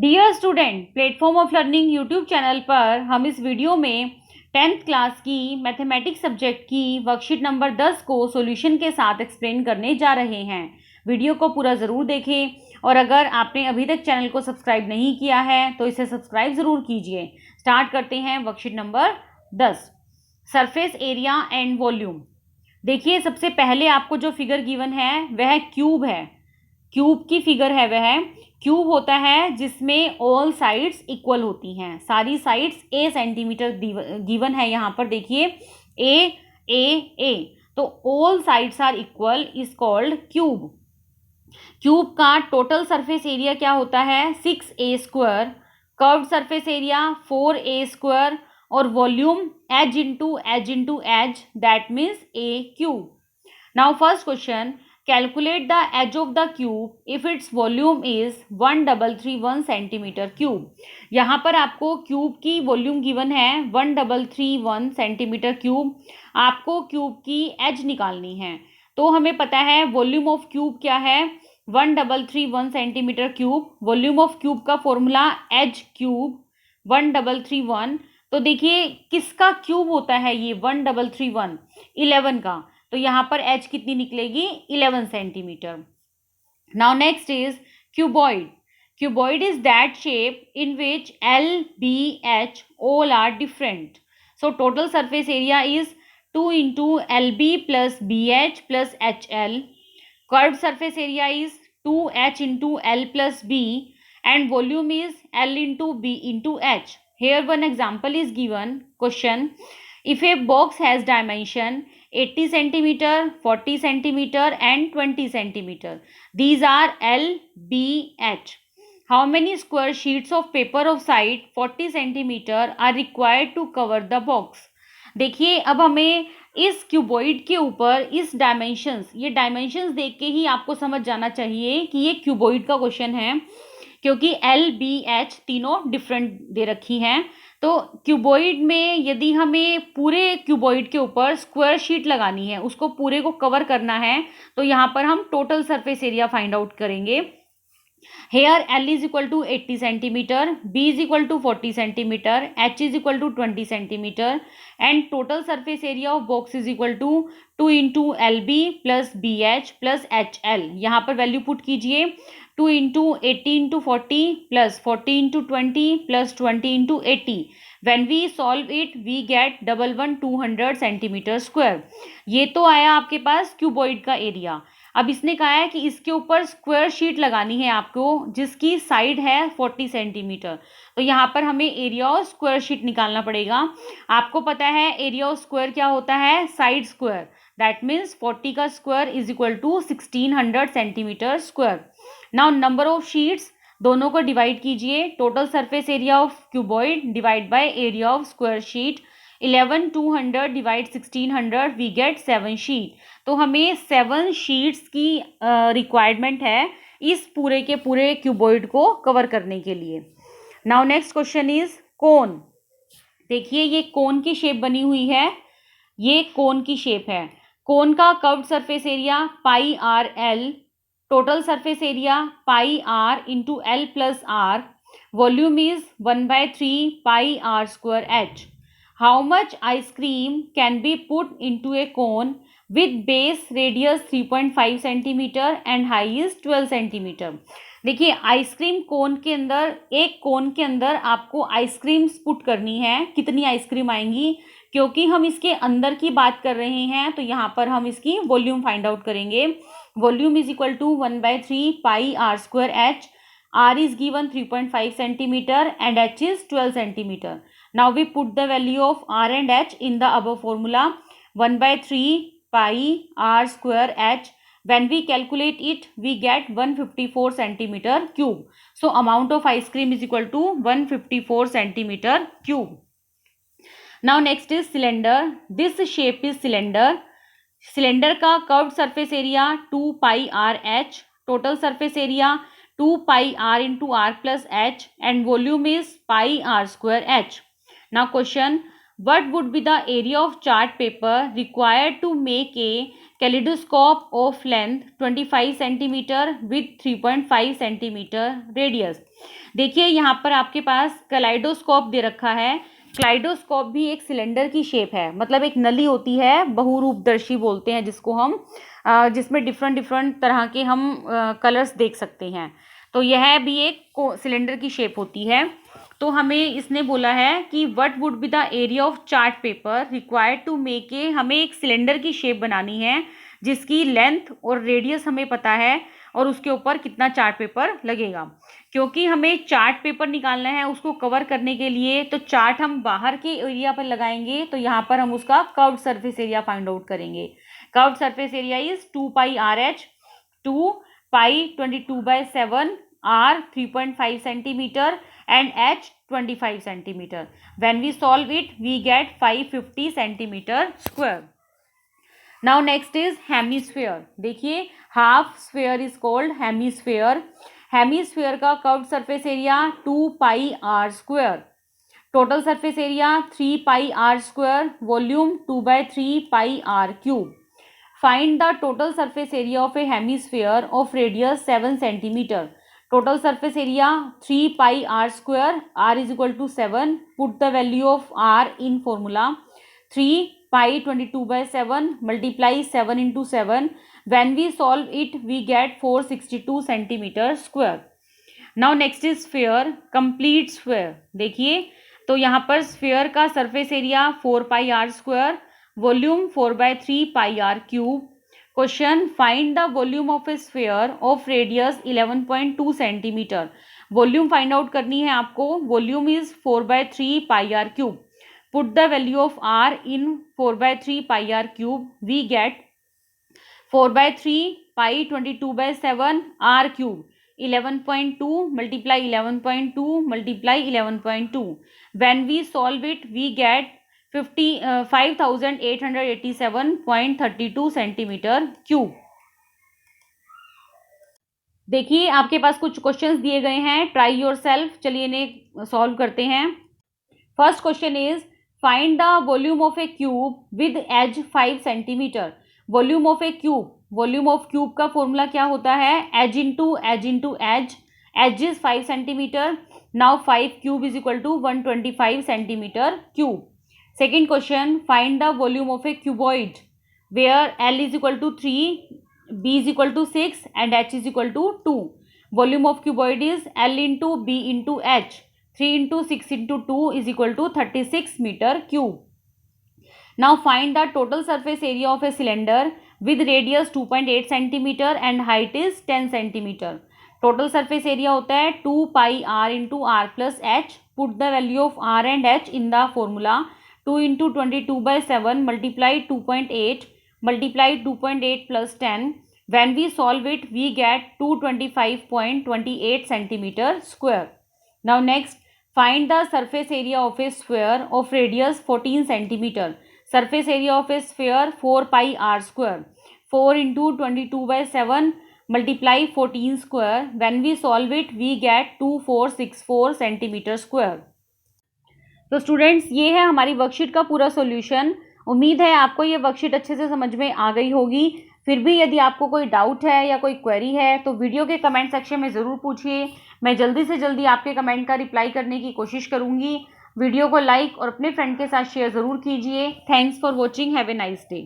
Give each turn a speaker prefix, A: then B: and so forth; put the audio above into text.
A: Dear student, platform of learning YouTube channel पर हम इस वीडियो में 10th क्लास की मैथमेटिक्स सब्जेक्ट की वर्कशीट नंबर 10 को सॉल्यूशन के साथ एक्सप्लेन करने जा रहे हैं। वीडियो को पूरा ज़रूर देखें और अगर आपने अभी तक चैनल को सब्सक्राइब नहीं किया है तो इसे सब्सक्राइब ज़रूर कीजिए। स्टार्ट करते हैं worksheet number 10, surface area and volume. देखिए, सबसे पहले आपको जो फिगर गिवन है वह क्यूब है। क्यूब की फिगर है वह क्यूब होता है जिसमें ऑल साइड्स इक्वल होती हैं। सारी साइड्स ए सेंटीमीटर गिवन है यहाँ पर। देखिए, ए ए ए, तो all sides are equal is called cube. Cube का टोटल सरफेस एरिया क्या होता है? 6a²। Curved surface area 4a²। और volume edge into edge, that means a cube. Now first question, calculate the edge of the cube if its volume is 1331 centimetre cube. यहाँ पर आपको cube की volume given है 1331 centimetre cube. आपको cube की as निकालनी है। तो हमें पता है वॉल्यूम ऑफ क्यूब क्या है, 1331 centimetre cube. Volume of cube का फॉर्मूला एज क्यूब 1331। तो देखिए, किसका क्यूब होता है ये 1331? 11 का। तो यहाँ पर एच कितनी निकलेगी? 11 centimetre. Now next is cuboid. Cuboid is that shape in which l b h all are different. So total surface area is 2 into l b plus b h plus h l. Curved surface area is 2h into l plus b and volume is L into B into H. Here one example is given. Question: if a box has dimension 80 centimeter, 40 centimeter and 20 centimeter, these are L, B, H. How many square sheets of paper of side 40 centimeter are required to cover the box? देखिए, अब हमें इस cuboid के ऊपर इस dimensions, ये dimensions देख के ही आपको समझ जाना चाहिए कि ये क्यूबॉइड का क्वेश्चन है, क्योंकि एल बी एच तीनों डिफरेंट दे रखी हैं। तो क्यूबॉइड में यदि हमें पूरे क्यूबॉइड के ऊपर स्क्वायर शीट लगानी है, उसको पूरे को कवर करना है, तो यहाँ पर हम total surface area find out करेंगे। Here L is equal to 80 centimeter, B is equal to 40 centimeter, H is equal to 20 centimeter and total surface area of box is equal to 2 into LB plus BH plus HL। यहाँ पर value put कीजिए, 2 into 80 into 40 plus 40 into 20 plus 20 into 80। When we solve it we get 200 centimeter square। ये तो आया आपके पास cuboid का area. अब इसने कहा है कि इसके ऊपर स्क्वायर शीट लगानी है आपको, जिसकी साइड है 40 सेंटीमीटर। तो यहाँ पर हमें एरिया ऑफ स्क्वायर शीट निकालना पड़ेगा। आपको पता है एरिया ऑफ स्क्वायर क्या होता है? Side square. दैट मीन्स 40 का square is equal to 1600 centimetre square. Now number of sheets, दोनों को डिवाइड कीजिए। Total surface area of cuboid divide by area of square sheet. 11,200 divide 1600 we get 7 sheet. तो हमें 7 sheets की requirement है इस पूरे के पूरे क्यूबॉइड को कवर करने के लिए। नाउ नेक्स्ट क्वेश्चन इज कोन। देखिए, ये कोन की शेप बनी हुई है, ये कोन की शेप है। कोन का curved surface area pi r l, total surface area pi r into l plus r, volume is 1/3 pi r square h. How much ice cream can be put into a cone with base radius 3.5 centimeter and height is 12 centimeter? देखिए, ice cream cone के अंदर, एक कोन के अंदर आपको ice cream put करनी है। कितनी आइसक्रीम आएंगी? क्योंकि हम इसके अंदर की बात कर रहे हैं तो यहाँ पर हम इसकी वॉल्यूम फाइंड आउट करेंगे। Volume is equal to 1/3 pi r square h. R is given 3.5 centimeter and H is 12 centimeter. Now we put the value of R and H in the above formula. 1/3 pi R square H. When we calculate it, we get 154 centimeter cube. So amount of ice cream is equal to 154 centimeter cube. Now next is cylinder. This shape is cylinder. Cylinder का curved surface area 2 pi R H. Total surface area 2 pi r into r plus h and volume is pi r square h. Now question, What would be the area of chart paper required to make a kaleidoscope of length 25 cm with 3.5 cm radius? देखिए यहाँ पर आपके पास kaleidoscope दे रखा है। Kaleidoscope भी एक cylinder की shape है, मतलब एक नली होती है, बहुरूपदर्शी बोलते हैं जिसको हम, जिसमें डिफरेंट डिफरेंट तरह के हम कलर्स देख सकते हैं। तो यह भी एक सिलेंडर की शेप होती है। तो हमें इसने बोला है कि what would be the area of chart paper required to make a, हमें एक सिलेंडर की शेप बनानी है जिसकी लेंथ और रेडियस हमें पता है और उसके ऊपर कितना चार्ट पेपर लगेगा। क्योंकि हमें चार्ट पेपर निकालना है उसको कवर करने के लिए, तो चार्ट हम बाहर के एरिया पर लगाएंगे, तो यहाँ पर हम उसका curved surface area find out करेंगे। Curved surface area is 2 pi RH, 2 pi 22/7, R 3.5 centimeter and H 25 centimeter. When we solve it, we get 550 centimeter square. Now next is hemisphere. देखिए half sphere is called hemisphere. Hemisphere का curved surface area 2 pi R square. Total surface area 3 pi R square. Volume 2/3 pi R cube. Find the total surface area of a hemisphere of radius 7 centimeter. Total surface area 3 pi R square. R is equal to 7. Put the value of R in formula. 3 pi 22/7 multiply 7 into 7. When we solve it, we get 462 centimeter square. Now next is sphere, complete sphere. देखिए तो यहाँ पर sphere का surface area 4 pi R square, volume 4/3 pi R cube. Question, find the volume of a sphere of radius 11.2 centimetre. Volume find out करनी है आपको। Volume is 4/3 pi R cube. Put the value of R in 4/3 pi R cube. We get 4/3 pi 22/7 R cube 11.2 multiply 11.2 multiply 11.2. When we solve it, we get 5887.32 centimetre cube. देखिए आपके पास कुछ questions दिए गए हैं, try yourself. चलिए इन्हें solve करते हैं। First question is find the volume of a cube with edge 5 centimetre. Volume of a cube, volume of cube का फॉर्मूला क्या होता है? Edge into edge into edge. Edge is 5 centimetre. Now 5 cube is equal to 125 centimetre cube. Second question, find the volume of a cuboid where L is equal to 3, B is equal to 6 and H is equal to 2. Volume of cuboid is L into B into H. 3 into 6 into 2 is equal to 36 meter cube. Now find the total surface area of a cylinder with radius 2.8 centimeter and height is 10 centimeter. Total surface area होता है 2 pi R into R plus H. Put the value of R and H in the formula. 2 into 22/7 multiply 2.8 multiply 2.8 plus 10. When we solve it, we get 225.28 centimeter square. Now next, find the surface area of a sphere of radius 14 centimeter. Surface area of a sphere 4 pi R square. 4 into 22/7 multiply 14 square. When we solve it, we get 2464 centimeter square. तो students ये है हमारी worksheet का पूरा solution. उम्मीद है आपको ये वर्कशीट अच्छे से समझ में आ गई होगी। फिर भी यदि आपको कोई डाउट है या कोई क्वेरी है तो वीडियो के कमेंट सेक्शन में ज़रूर पूछिए। मैं जल्दी से जल्दी आपके कमेंट का रिप्लाई करने की कोशिश करूँगी। वीडियो को लाइक और अपने फ्रेंड के साथ शेयर ज़रूर कीजिए। Thanks for watching. Have a nice day.